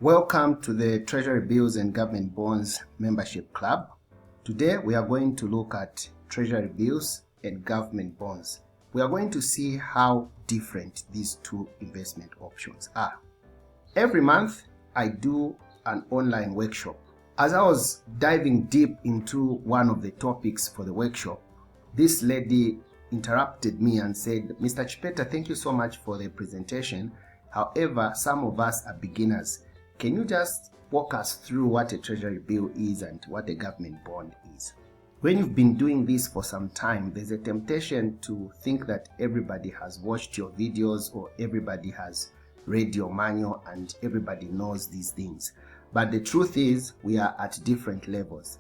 Welcome to the Treasury Bills and Government Bonds Membership Club. Today we are going to look at Treasury Bills and Government Bonds. We are going to see how different these two investment options are. Every month I do an online workshop. As I was diving deep into one of the topics for the workshop, this lady interrupted me and said, "Mr. Chipeta, thank you so much for the presentation. However, some of us are beginners. Can you just walk us through what a treasury bill is and what a government bond is?" When you've been doing this for some time, there's a temptation to think that everybody has watched your videos or everybody has read your manual and everybody knows these things. But the truth is, we are at different levels.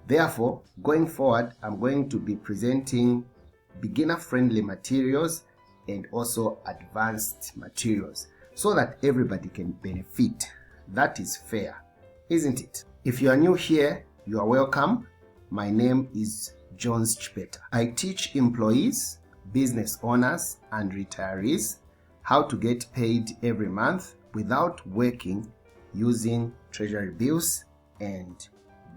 Therefore, going forward, I'm going to be presenting beginner-friendly materials and also advanced materials so that everybody can benefit. That is fair, isn't it? If you are new here, you are welcome. My name is Jones Chipeta. I teach employees, business owners, and retirees how to get paid every month without working using treasury bills and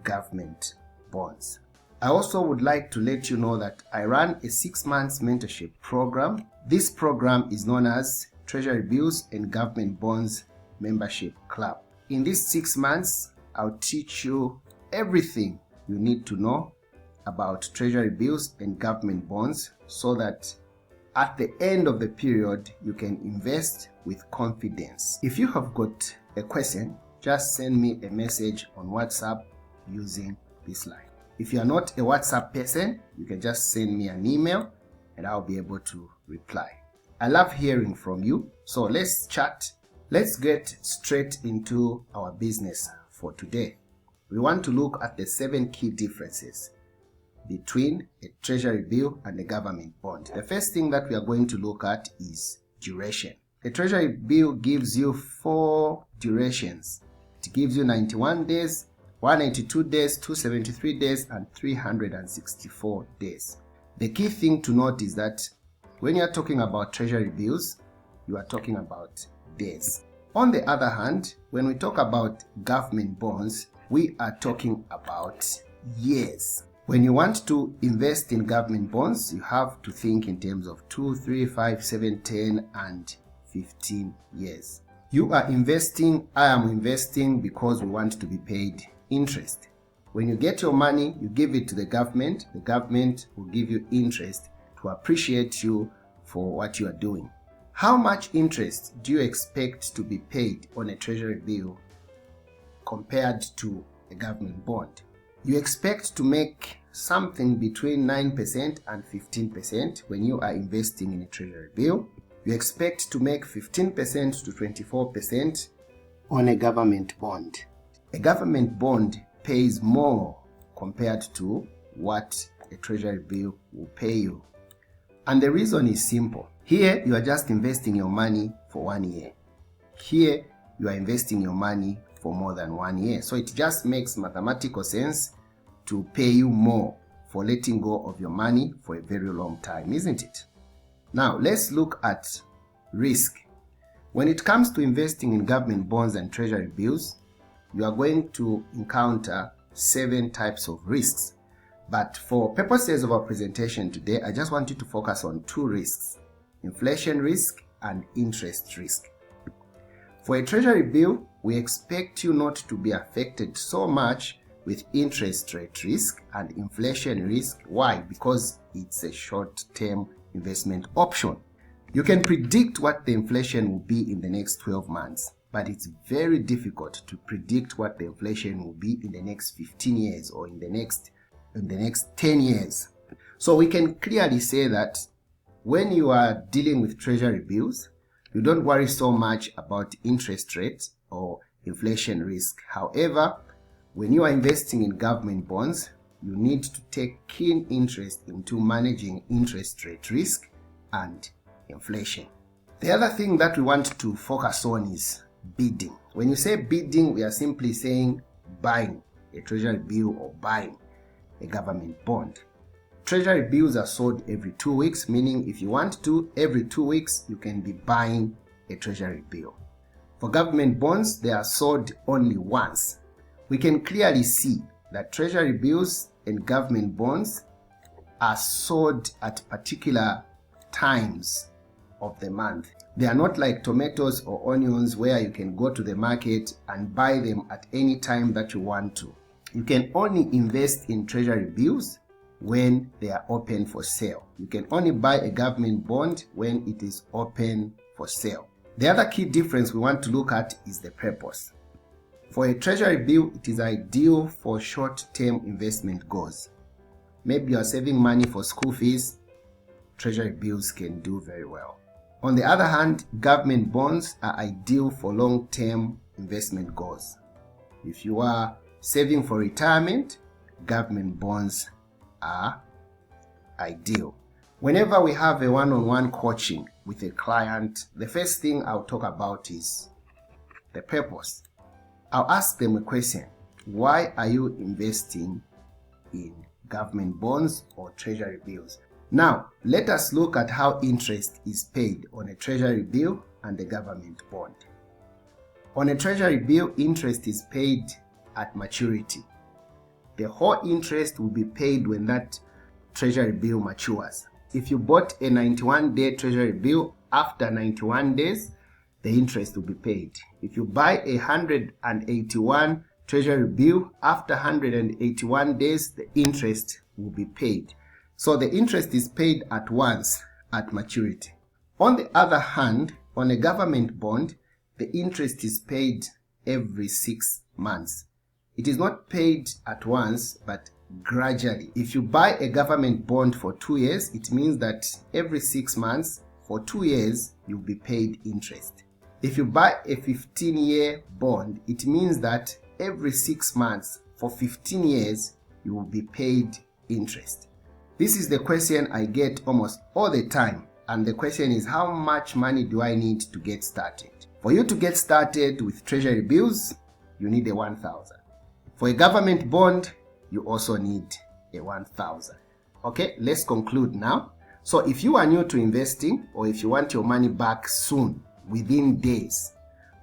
government bonds. I also would like to let you know that I run a 6-month mentorship program. This program is known as Treasury Bills and Government Bonds Membership Club. In these 6 months, I'll teach you everything you need to know about treasury bills and government bonds so that at the end of the period, you can invest with confidence. If you have got a question, just send me a message on WhatsApp using this line. If you are not a WhatsApp person, you can just send me an email and I'll be able to reply. I love hearing from you, so let's chat. Let's get straight into our business for today. We want to look at the 7 key differences between a treasury bill and a government bond. The first thing that we are going to look at is duration. A treasury bill gives you 4 durations. It gives you 91 days, 182 days, 273 days, and 364 days. The key thing to note is that when you are talking about treasury bills, you are talking about days. On the other hand, when we talk about government bonds, we are talking about years. When you want to invest in government bonds, you have to think in terms of 2, 3, 5, 7, 10, and 15 years. You are investing, I am investing because we want to be paid interest. When you get your money, you give it to the government will give you interest to appreciate you for what you are doing. How much interest do you expect to be paid on a treasury bill compared to a government bond? You expect to make something between 9% and 15% when you are investing in a treasury bill. You expect to make 15% to 24% on a government bond. A government bond pays more compared to what a treasury bill will pay you. And the reason is simple. Here, you are just investing your money for 1 year. Here, you are investing your money for more than 1 year. So it just makes mathematical sense to pay you more for letting go of your money for a very long time, isn't it? Now, let's look at risk. When it comes to investing in government bonds and treasury bills, you are going to encounter 7 types of risks. But for purposes of our presentation today, I just want you to focus on 2 risks: inflation risk and interest risk. For a treasury bill, we expect you not to be affected so much with interest rate risk and inflation risk. Why? Because it's a short-term investment option. You can predict what the inflation will be in the next 12 months, but it's very difficult to predict what the inflation will be in the next 15 years or in the next 10 years. So we can clearly say that when you are dealing with treasury bills, you don't worry so much about interest rates or inflation risk. However, when you are investing in government bonds, you need to take keen interest into managing interest rate risk and inflation. The other thing that we want to focus on is bidding. When you say bidding, we are simply saying buying a treasury bill or buying a government bond. Treasury bills are sold every 2 weeks, meaning if you want to, every 2 weeks, you can be buying a treasury bill. For government bonds, they are sold only once. We can clearly see that treasury bills and government bonds are sold at particular times of the month. They are not like tomatoes or onions where you can go to the market and buy them at any time that you want to. You can only invest in treasury bills when they are open for sale. You can only buy a government bond when it is open for sale. The other key difference we want to look at is the purpose. For a treasury bill, it is ideal for short-term investment goals. Maybe you are saving money for school fees, treasury bills can do very well. On the other hand, government bonds are ideal for long-term investment goals. If you are saving for retirement, government bonds are ideal. Whenever we have a one-on-one coaching with a client, the first thing I'll talk about is the purpose. I'll ask them a question. Why are you investing in government bonds or treasury bills? Now, let us look at how interest is paid on a treasury bill and a government bond. On a treasury bill, interest is paid at maturity. The whole interest will be paid when that treasury bill matures. If you bought a 91-day treasury bill, after 91 days, the interest will be paid. If you buy a 181 treasury bill, after 181 days, the interest will be paid. So the interest is paid at once at maturity. On the other hand, on a government bond, the interest is paid every 6 months. It is not paid at once, but gradually. If you buy a government bond for 2 years, it means that every 6 months, for 2 years, you'll be paid interest. If you buy a 15-year bond, it means that every 6 months, for 15 years, you will be paid interest. This is the question I get almost all the time, and the question is, how much money do I need to get started? For you to get started with treasury bills, you need a 1,000. For a government bond, you also need a 1,000. Okay, let's conclude now. So if you are new to investing, or if you want your money back soon, within days,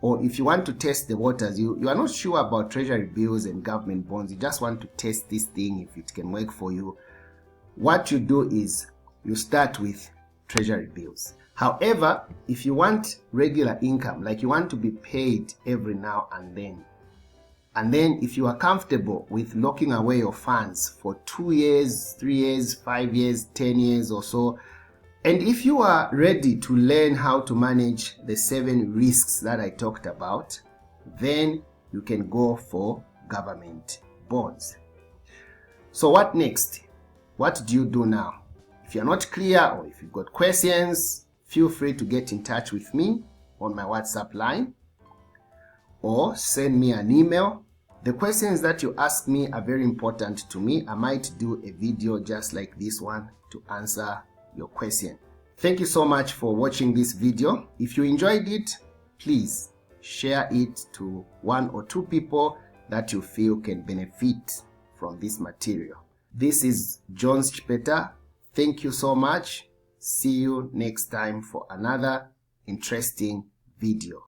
or if you want to test the waters, you are not sure about treasury bills and government bonds, you just want to test this thing if it can work for you, what you do is you start with treasury bills. However, if you want regular income, like you want to be paid every now and then if you are comfortable with locking away your funds for 2 years, 3 years, 5 years, 10 years or so, and if you are ready to learn how to manage the 7 risks that I talked about, then you can go for government bonds. So what next? What do you do now? If you're not clear or if you've got questions, feel free to get in touch with me on my WhatsApp line or send me an email. The questions that you ask me are very important to me. I might do a video just like this one to answer your question. Thank you so much for watching this video. If you enjoyed it, please share it to 1 or 2 people that you feel can benefit from this material. This is Jones Chipeta. Thank you so much. See you next time for another interesting video.